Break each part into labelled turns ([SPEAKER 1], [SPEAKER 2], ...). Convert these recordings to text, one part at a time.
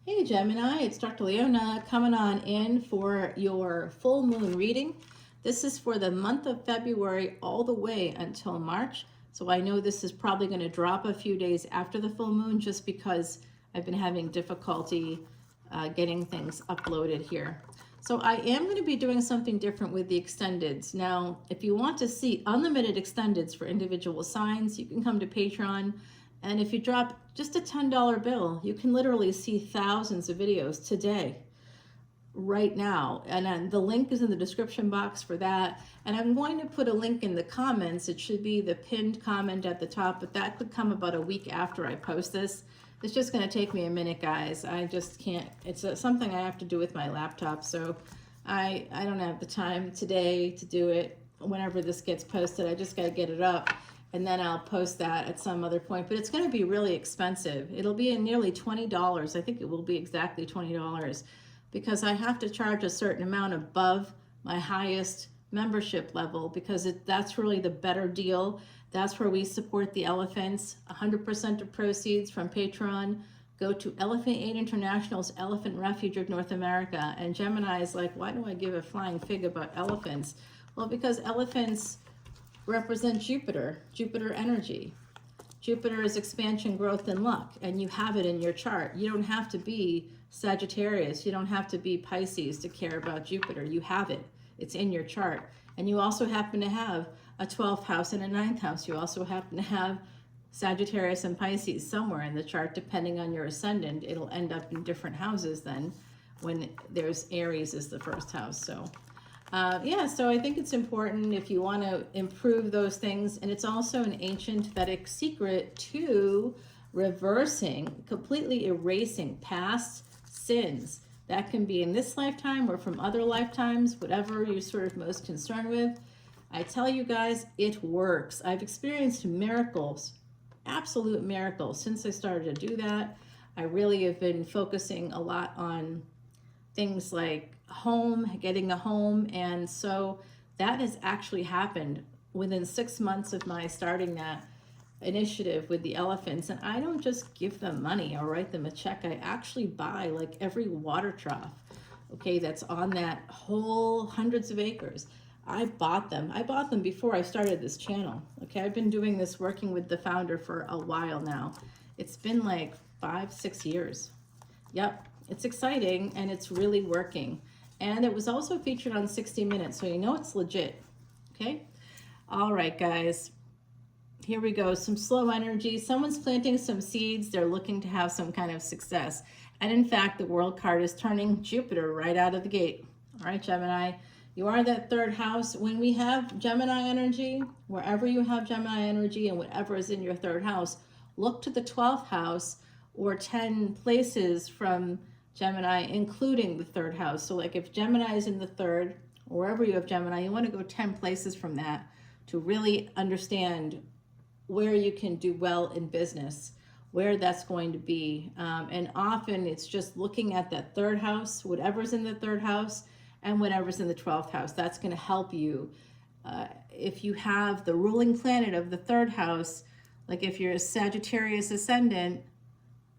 [SPEAKER 1] Hey Gemini, it's Dr. Leona coming on in for your full moon reading. This is for the month of February all the way until March. So I know this is probably going to drop a few days after the full moon just because I've been having difficulty getting things uploaded here. So I am going to be doing something different with the extendeds. Now, if you want to see unlimited extendeds for individual signs, you can come to Patreon. And if you drop just a $10 bill, you can literally see thousands of videos today, right now. And the link is in the description box for that. And I'm going to put a link in the comments. It should be the pinned comment at the top, but that could come about a week after I post this. It's just going to take me a minute, guys. I just can't. It's something I have to do with my laptop. So I don't have the time today to do it. Whenever this gets posted, I just got to get it up. And then I'll post that at some other point. But it's going to be really expensive. It'll be nearly $20. I think it will be exactly $20 because I have to charge a certain amount above my highest membership level because that's really the better deal. That's where we support the elephants. 100% of proceeds from Patreon go to Elephant Aid International's Elephant Refuge of North America. And Gemini is like, why do I give a flying fig about elephants? Well, because elephants represent Jupiter energy. Jupiter is expansion, growth, and luck, and you have it in your chart. You don't have to be Sagittarius. You don't have to be Pisces to care about Jupiter. You have it. It's in your chart. And you also happen to have a 12th house and a 9th house. You also happen to have Sagittarius and Pisces somewhere in the chart, depending on your ascendant. It'll end up in different houses then when there's Aries as the first house. So yeah, so I think it's important if you want to improve those things. And it's also an ancient Vedic secret to reversing, completely erasing past sins. That can be in this lifetime or from other lifetimes, whatever you're sort of most concerned with. I tell you guys, it works. I've experienced miracles, absolute miracles, since I started to do that. I really have been focusing a lot on things like getting a home. And so that has actually happened within 6 months of my starting that initiative with the elephants. And I don't just give them money or write them a check. I actually buy like every water trough, okay, that's on that whole hundreds of acres. I bought them. I bought them before I started this channel. Okay, I've been doing this working with the founder for a while now. It's been like 5-6 years. Yep. It's exciting and it's really working. And it was also featured on 60 Minutes, so you know it's legit. Okay? All right, guys. Here we go. Some slow energy. Someone's planting some seeds. They're looking to have some kind of success. And in fact, the World card is turning Jupiter right out of the gate. All right, Gemini. You are that third house. When we have Gemini energy, wherever you have Gemini energy and whatever is in your third house, look to the 12th house or 10 places from Gemini, including the third house. So like if Gemini is in the third, or wherever you have Gemini, you want to go 10 places from that to really understand where you can do well in business, where that's going to be. And often it's just looking at that third house, whatever's in the third house and whatever's in the 12th house. That's going to help you. If you have the ruling planet of the third house, like if you're a Sagittarius ascendant,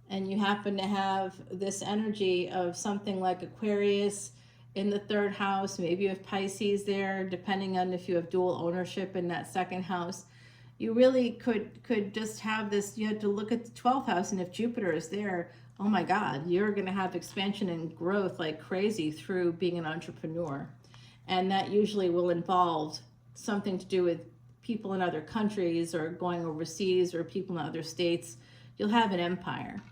[SPEAKER 1] and you happen to have this energy of something like Aquarius in the third house, maybe you have Pisces there, depending on if you have dual ownership in that second house, you really could just have this. You have to look at the 12th house, and if Jupiter is there, oh my God, you're going to have expansion and growth like crazy through being an entrepreneur. And that usually will involve something to do with people in other countries or going overseas or people in other states. You'll have an empire.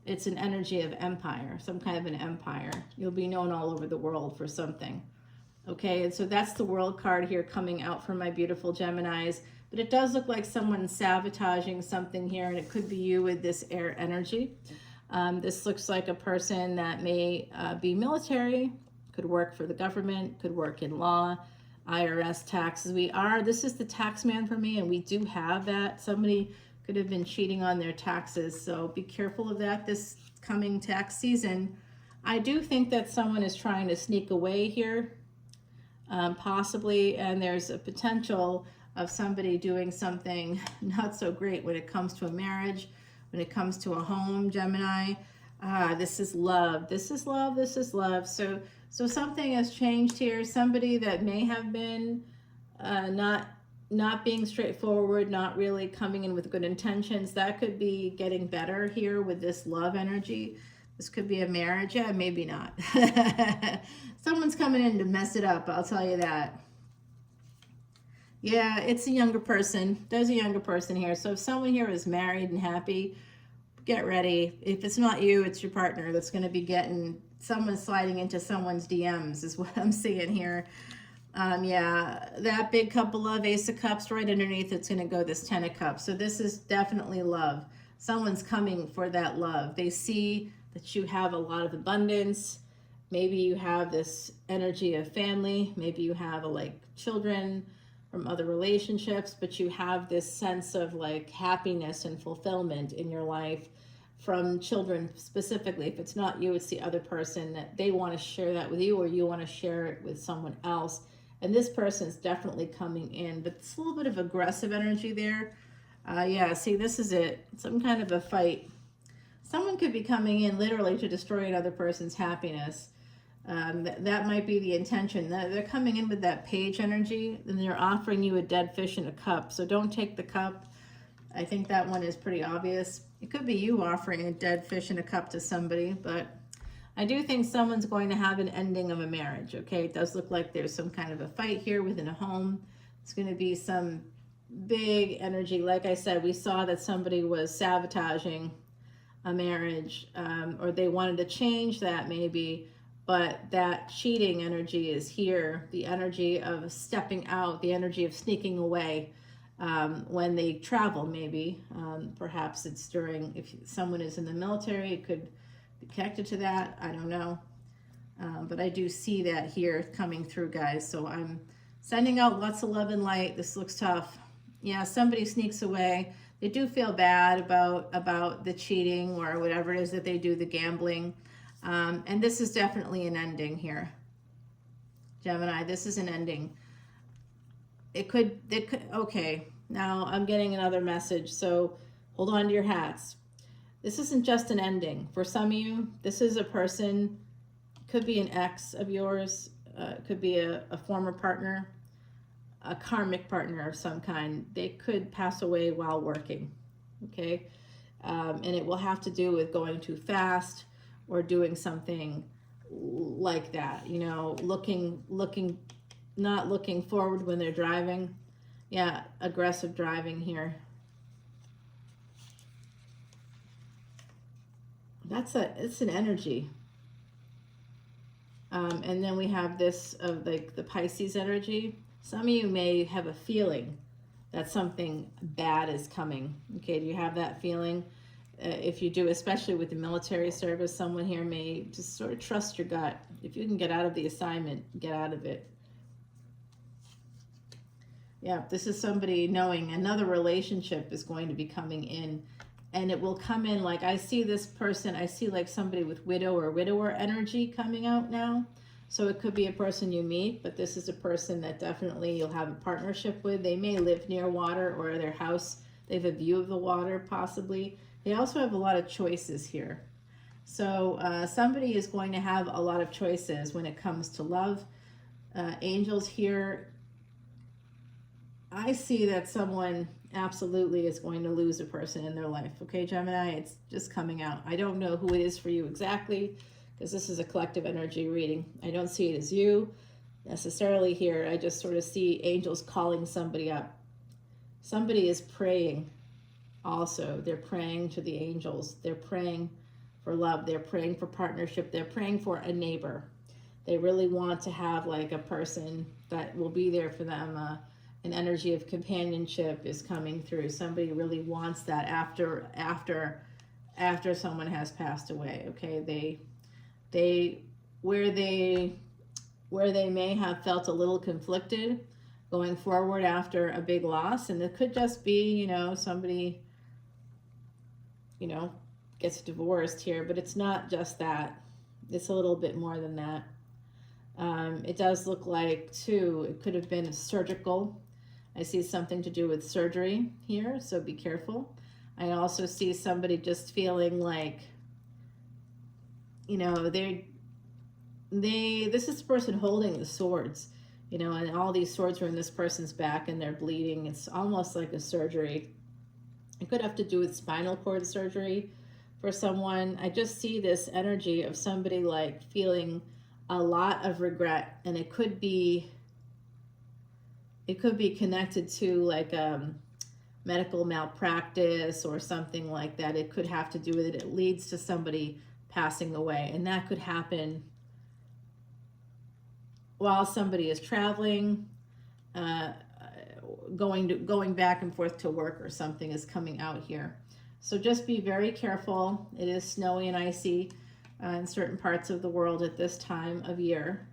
[SPEAKER 1] It's an energy of empire, some kind of an empire. You'll be known all over the world for something. Okay, and so that's the World card here coming out for my beautiful Geminis. But it does look like someone's sabotaging something here, and it could be you with this air energy. This looks like a person that may be military, could work for the government, could work in law, IRS, taxes. This is the tax man for me, and we do have that. Somebody could have been cheating on their taxes, so be careful of that this coming tax season. I do think that someone is trying to sneak away here, possibly, and there's a potential of somebody doing something not so great when it comes to a marriage, when it comes to a home, Gemini. This is love. This is love. This is love. So something has changed here. Somebody that may have been not being straightforward, not really coming in with good intentions, that could be getting better here with this love energy. This could be a marriage. Yeah, maybe not. Someone's coming in to mess it up, I'll tell you that. Yeah, it's a younger person. There's a younger person here. So if someone here is married and happy, get ready. If it's not you, it's your partner that's going to be getting someone sliding into someone's DMs is what I'm seeing here. Yeah, that big cup of love, Ace of Cups, right underneath it's going to go this Ten of Cups. So this is definitely love. Someone's coming for that love. They see that you have a lot of abundance. Maybe you have this energy of family. Maybe you have like children from other relationships, but you have this sense of like happiness and fulfillment in your life from children specifically. If it's not you, it's the other person that they want to share that with you, or you want to share it with someone else. And this person is definitely coming in, but it's a little bit of aggressive energy there. Yeah, see, this is it. Some kind of a fight. Someone could be coming in literally to destroy another person's happiness. That might be the intention. They're coming in with that page energy, and they're offering you a dead fish in a cup. So don't take the cup. I think that one is pretty obvious. It could be you offering a dead fish in a cup to somebody, but I do think someone's going to have an ending of a marriage, okay? It does look like there's some kind of a fight here within a home. It's going to be some big energy. Like I said, we saw that somebody was sabotaging a marriage, or they wanted to change that maybe, but that cheating energy is here. The energy of stepping out, the energy of sneaking away when they travel maybe. Perhaps it's during, if someone is in the military, it could be connected to that. I don't know. But I do see that here coming through, guys. So I'm sending out lots of love and light. This looks tough. Yeah, somebody sneaks away. They do feel bad about the cheating or whatever it is that they do, the gambling. And this is definitely an ending here. Gemini, this is an ending. It could, okay, now I'm getting another message. So hold on to your hats. This isn't just an ending. For some of you, this is a person, could be an ex of yours, could be a former partner, a karmic partner of some kind. They could pass away while working, okay? And it will have to do with going too fast or doing something like that, you know, not looking forward when they're driving. Yeah, aggressive driving here. It's an energy. And then we have this of like the Pisces energy. Some of you may have a feeling that something bad is coming. Okay, do you have that feeling? If you do, especially with the military service, someone here may just sort of trust your gut. If you can get out of the assignment, get out of it. Yeah, this is somebody knowing another relationship is going to be coming in, and it will come in like, I see this person, I see like somebody with widow or widower energy coming out now. So it could be a person you meet, but this is a person that definitely you'll have a partnership with. They may live near water, or their house, they have a view of the water possibly. They also have a lot of choices here. So somebody is going to have a lot of choices when it comes to love. Angels here, I see that someone absolutely is going to lose a person in their life. Okay, Gemini, it's just coming out. I don't know who it is for you exactly, because this is a collective energy reading. I don't see it as you necessarily here. I just sort of see angels calling somebody up. Somebody is praying also. They're praying to the angels. They're praying for love. They're praying for partnership. They're praying for a neighbor. They really want to have like a person that will be there for them. An energy of companionship is coming through. Somebody really wants that after someone has passed away. Okay, where they may have felt a little conflicted going forward after a big loss, and it could just be, you know, somebody, you know, gets divorced here, but it's not just that. It's a little bit more than that. It does look like too, it could have been surgical. I see something to do with surgery here, so be careful. I also see somebody just feeling like you know, this is the person holding the swords, you know, and all these swords are in this person's back and they're bleeding. It's almost like a surgery. It could have to do with spinal cord surgery for someone. I just see this energy of somebody like feeling a lot of regret, and it could be connected to like medical malpractice or something like that. It could have to do with it. It leads to somebody passing away, and that could happen while somebody is traveling, going back and forth to work or something is coming out here. So just be very careful. It is snowy and icy in certain parts of the world at this time of year,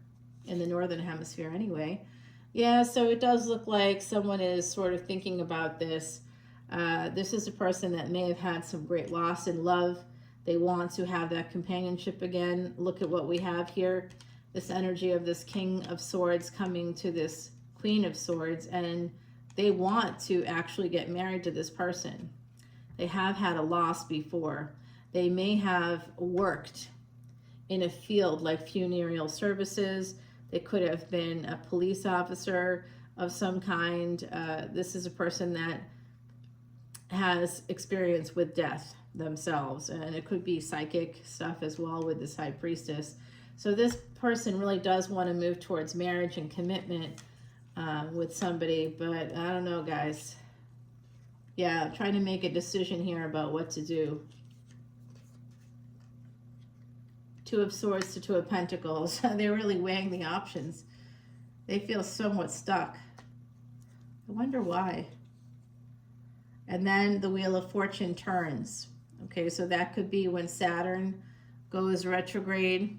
[SPEAKER 1] in the northern hemisphere anyway. Yeah, so it does look like someone is sort of thinking about this. This is a person that may have had some great loss in love. They want to have that companionship again. Look at what we have here. This energy of this King of Swords coming to this Queen of Swords, and they want to actually get married to this person. They have had a loss before. They may have worked in a field like funereal services. They could have been a police officer of some kind. This is a person that has experience with death themselves, and it could be psychic stuff as well with this High Priestess. So this person really does want to move towards marriage and commitment with somebody, but I don't know, guys. Yeah, trying to make a decision here about what to do. Two of Swords to Two of Pentacles. They're really weighing the options. They feel somewhat stuck. I wonder why. And then the Wheel of Fortune turns. Okay, so that could be when Saturn goes retrograde.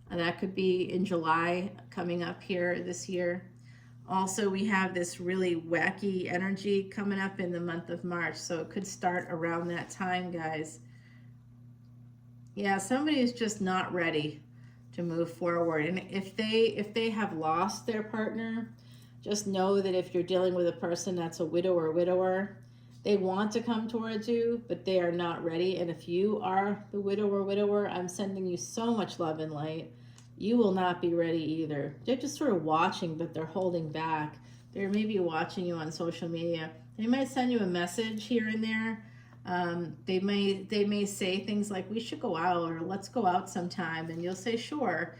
[SPEAKER 1] And that could be in July, coming up here this year. Also, we have this really wacky energy coming up in the month of March. So it could start around that time, guys. Yeah, somebody is just not ready to move forward. And if they have lost their partner, just know that if you're dealing with a person that's a widow or widower, they want to come towards you, but they are not ready. And if you are the widow or widower, I'm sending you so much love and light. You will not be ready either. They're just sort of watching, but they're holding back. They're maybe watching you on social media. They might send you a message here and there. They may say things like, we should go out, or let's go out sometime, and you'll say sure.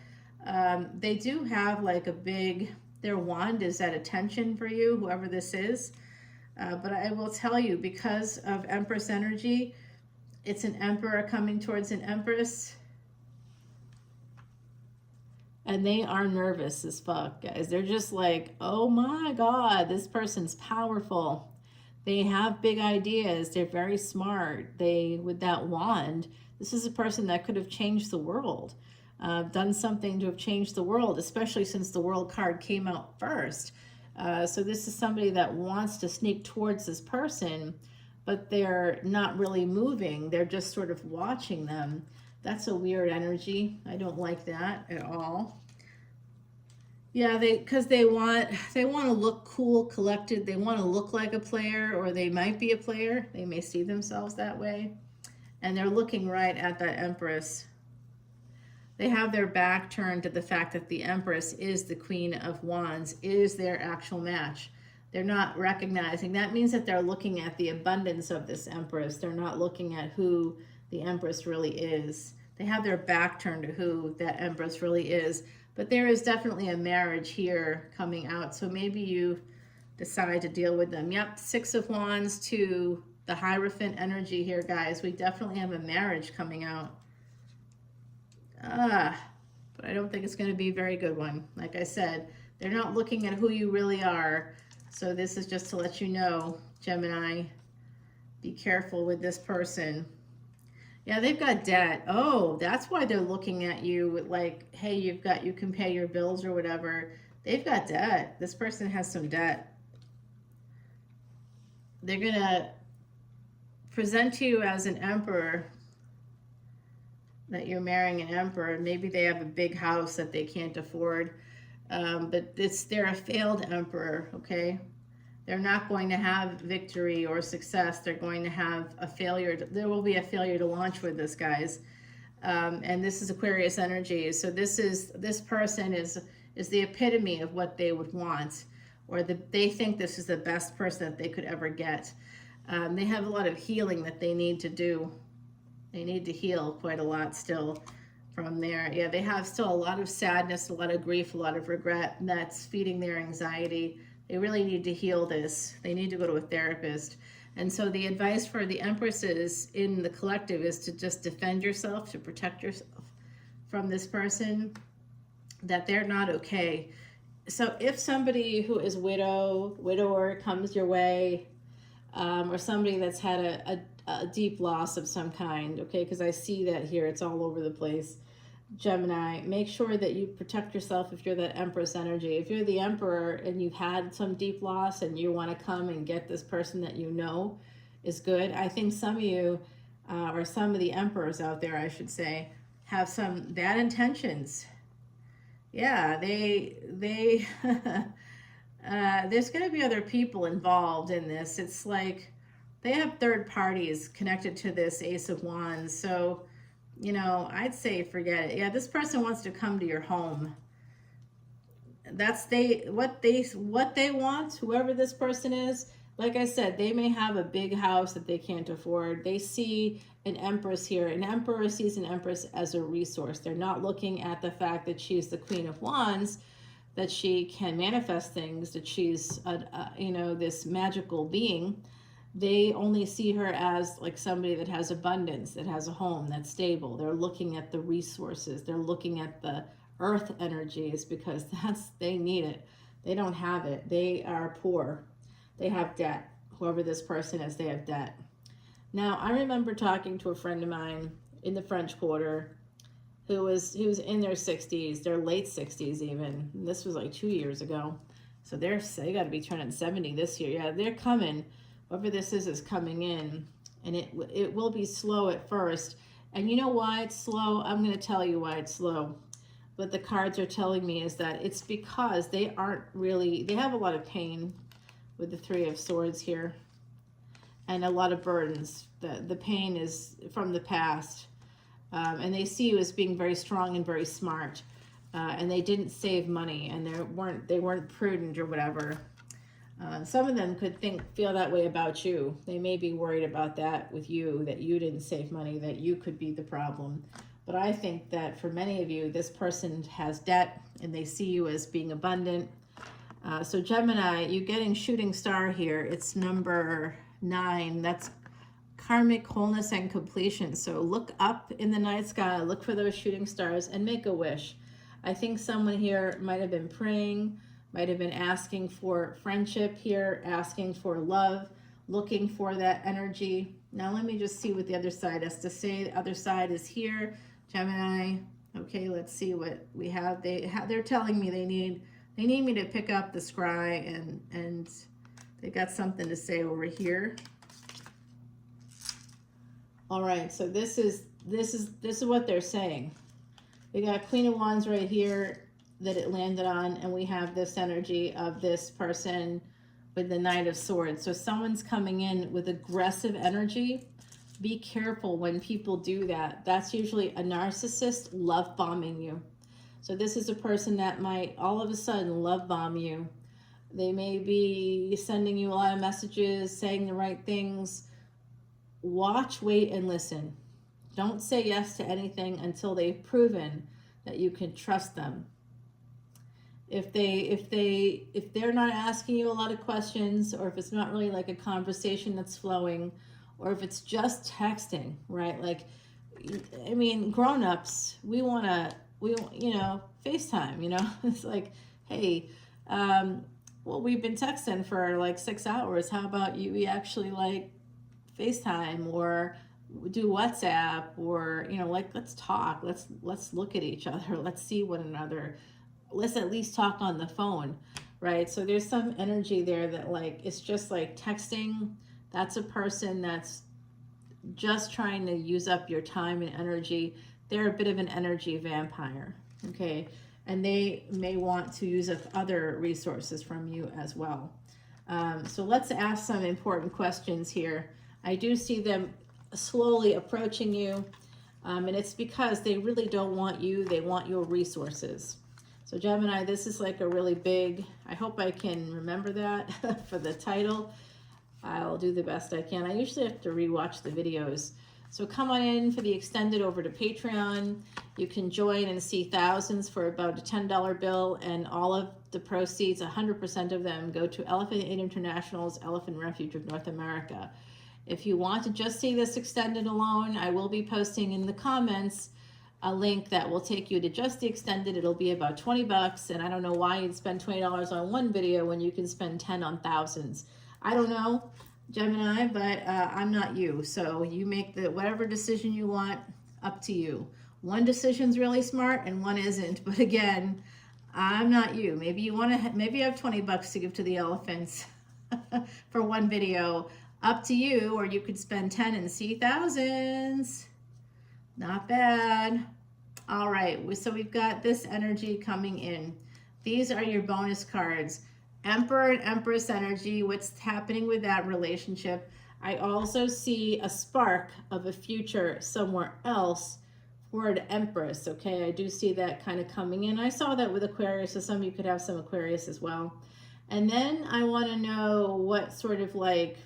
[SPEAKER 1] They do have like their wand is at attention for you, whoever this is. But I will tell you, because of Empress energy, it's an emperor coming towards an empress, and they are nervous as fuck, guys. They're just like, oh my God, this person's powerful. They have big ideas. They're very smart. With that wand, this is a person that could have changed the world, done something to have changed the world, especially since the World card came out first. So this is somebody that wants to sneak towards this person, but they're not really moving. They're just sort of watching them. That's a weird energy. I don't like that at all. Yeah, because they want to look cool, collected. They want to look like a player, or they might be a player. They may see themselves that way. And they're looking right at that Empress. They have their back turned to the fact that the Empress is the Queen of Wands, is their actual match. They're not recognizing. That means that they're looking at the abundance of this Empress. They're not looking at who the Empress really is. They have their back turned to who that Empress really is. But there is definitely a marriage here coming out. So maybe you decide to deal with them. Yep, Six of Wands to the Hierophant energy here, guys. We definitely have a marriage coming out. But I don't think it's going to be a very good one. Like I said, they're not looking at who you really are. So this is just to let you know, Gemini, be careful with this person. Yeah, they've got debt. Oh, that's why they're looking at you with like, hey, you can pay your bills or whatever. They've got debt. This person has some debt. They're going to present you as an emperor, that you're marrying an emperor. Maybe they have a big house that they can't afford. But they're a failed emperor, okay? They're not going to have victory or success. They're going to have a failure. There will be a failure to launch with this, guys. And this is Aquarius energy. So this person is the epitome of what they would want, or they think this is the best person that they could ever get. They have a lot of healing that they need to do. They need to heal quite a lot still from there. Yeah, they have still a lot of sadness, a lot of grief, a lot of regret, and that's feeding their anxiety. They really need to heal this. They need to go to a therapist. And so the advice for the empresses in the collective is to just defend yourself, to protect yourself from this person, that they're not okay. So if somebody who is widower comes your way, or somebody that's had a deep loss of some kind, okay, because I see that here, it's all over the place. Gemini, make sure that you protect yourself if you're that Empress energy. If you're the Emperor and you've had some deep loss and you want to come and get this person that you know is good, I think some of you, or some of the Emperors out there, I should say, have some bad intentions. Yeah, they there's going to be other people involved in this. It's like they have third parties connected to this Ace of Wands. So, you know, I'd say forget it. Yeah, this person wants to come to your home. That's what they want, whoever this person is. Like I said, they may have a big house that they can't afford. They see an Empress here. An Emperor sees an Empress as a resource. They're not looking at the fact that she's the Queen of Wands, that she can manifest things, that she's you know, this magical being. They only see her as like somebody that has abundance, that has a home, that's stable. They're looking at the resources. They're looking at the earth energies because they need it. They don't have it. They are poor. They have debt. Whoever this person is, they have debt. Now, I remember talking to a friend of mine in the French Quarter who was in their 60s, their late 60s even. And this was like 2 years ago. So they got to be turning 70 this year. Yeah, they're coming. Whoever this is coming in, and it will be slow at first. And you know why it's slow? I'm going to tell you why it's slow. What the cards are telling me is that it's because they have a lot of pain with the Three of Swords here, and a lot of burdens. The pain is from the past, and they see you as being very strong and very smart, and they didn't save money, and they weren't prudent or whatever. Some of them could feel that way about you. They may be worried about that with you, that you didn't save money, that you could be the problem. But I think that for many of you, this person has debt and they see you as being abundant. So Gemini, you're getting shooting star here. It's number 9. That's karmic wholeness and completion. So look up in the night sky, look for those shooting stars and make a wish. I think someone here might have been praying, might have been asking for friendship here, asking for love, looking for that energy. Now let me just see what the other side has to say. The other side is here, Gemini. Okay, let's see what we have. They're telling me they need me to pick up the scry, and they got something to say over here. All right, so this is what they're saying. We got Queen of Wands right here that it landed on, and we have this energy of this person with the Knight of Swords. So someone's coming in with aggressive energy. Be careful when people do that. That's usually a narcissist love bombing you. So this is a person that might all of a sudden love bomb you. They may be sending you a lot of messages, saying the right things. Watch, wait, and listen. Don't say yes to anything until they've proven that you can trust them. If they're not asking you a lot of questions, or if it's not really like a conversation that's flowing, or if it's just texting, right? Like, I mean, grown-ups, we want FaceTime, it's like, hey, well, we've been texting for like 6 hours. How about we actually like FaceTime or do WhatsApp, or, like, let's talk. Let's look at each other. Let's see one another. Let's at least talk on the phone, right? So there's some energy there that like, it's just like texting. That's a person that's just trying to use up your time and energy. They're a bit of an energy vampire, okay? And they may want to use up other resources from you as well. So let's ask some important questions here. I do see them slowly approaching you. And it's because they really don't want you, they want your resources. So Gemini, this is like a really big, I hope I can remember that for the title. I'll do the best I can. I usually have to rewatch the videos. So come on in for the extended over to Patreon. You can join and see thousands for about a $10 bill, and all of the proceeds, 100% of them, go to Elephant Aid International's Elephant Refuge of North America. If you want to just see this extended alone, I will be posting in the comments a link that will take you to just the extended. It'll be about 20 bucks, and I don't know why you'd spend $20 on one video when you can spend 10 on thousands. I don't know, Gemini, but I'm not you. So you make the whatever decision you want, up to you. One decision's really smart and one isn't. But again, I'm not you. Maybe you want to, maybe you have 20 bucks to give to the elephants for one video. Up to you, or you could spend 10 and see thousands. Not bad. All right, so we've got this energy coming in. These are your bonus cards. Emperor and Empress energy, what's happening with that relationship. I also see a spark of a future somewhere else for the Empress, okay? I do see that kind of coming in. I saw that with Aquarius, so some of you could have some Aquarius as well. And then I want to know what sort of like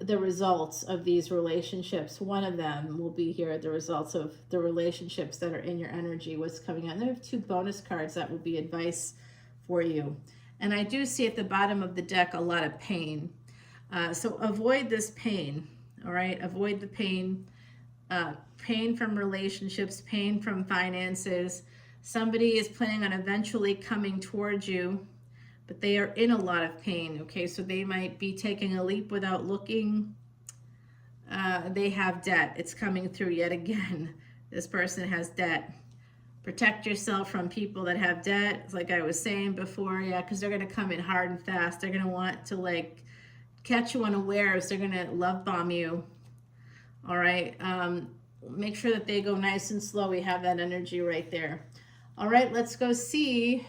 [SPEAKER 1] the results of these relationships. One of them will be here, the results of the relationships that are in your energy, what's coming out. There are two bonus cards that will be advice for you. And I do see at the bottom of the deck a lot of pain. So avoid this pain, all right? Avoid the pain. Pain from relationships, pain from finances. Somebody is planning on eventually coming towards you, but they are in a lot of pain, okay? So they might be taking a leap without looking. They have debt. It's coming through yet again. This person has debt. Protect yourself from people that have debt. It's like I was saying before, yeah, because they're going to come in hard and fast. They're going to want to like catch you unawares. They're going to love bomb you. All right. Make sure that they go nice and slow. We have that energy right there. All right, let's go see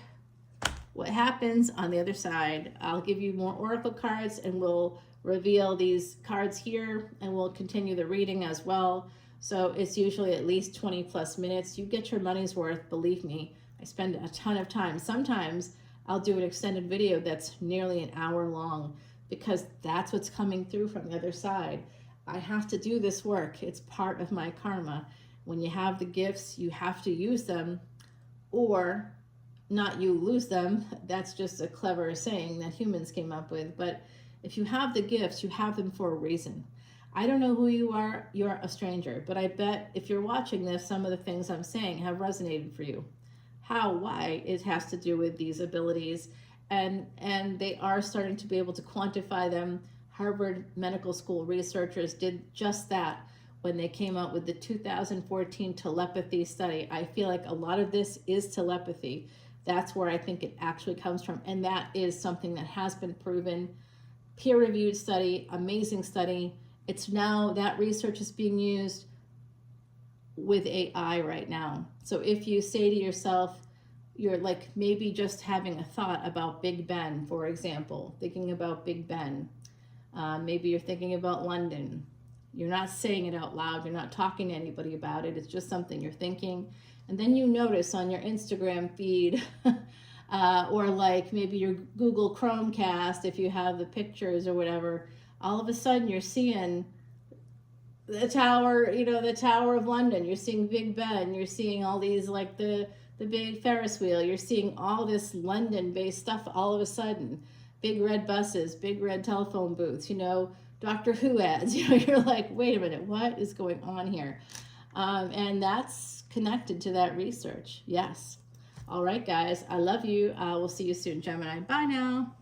[SPEAKER 1] what happens on the other side. I'll give you more oracle cards and we'll reveal these cards here, and we'll continue the reading as well. So it's usually at least 20 plus minutes. You get your money's worth, believe me. I spend a ton of time. Sometimes I'll do an extended video that's nearly an hour long because that's what's coming through from the other side. I have to do this work. It's part of my karma. When you have the gifts, you have to use them, or not you lose them. That's just a clever saying that humans came up with. But if you have the gifts, you have them for a reason. I don't know who you are. You're a stranger. But I bet if you're watching this, some of the things I'm saying have resonated for you. How, why, it has to do with these abilities. And they are starting to be able to quantify them. Harvard Medical School researchers did just that when they came out with the 2014 telepathy study. I feel like a lot of this is telepathy. That's where I think it actually comes from. And that is something that has been proven. Peer-reviewed study, amazing study. It's now, that research is being used with AI right now. So if you say to yourself, you're like maybe just having a thought about Big Ben, for example, thinking about Big Ben. Maybe you're thinking about London. You're not saying it out loud. You're not talking to anybody about it. It's just something you're thinking. And then you notice on your Instagram feed or like maybe your Google Chromecast, if you have the pictures or whatever, all of a sudden you're seeing the tower, you know, the Tower of London. You're seeing Big Ben. You're seeing all these like the big Ferris wheel. You're seeing all this London-based stuff all of a sudden. Big red buses, big red telephone booths, you know, Doctor Who ads. You know, you're like, wait a minute, what is going on here? And that's connected to that research. Yes. All right, guys, I love you. We'll see you soon, Gemini. Bye now.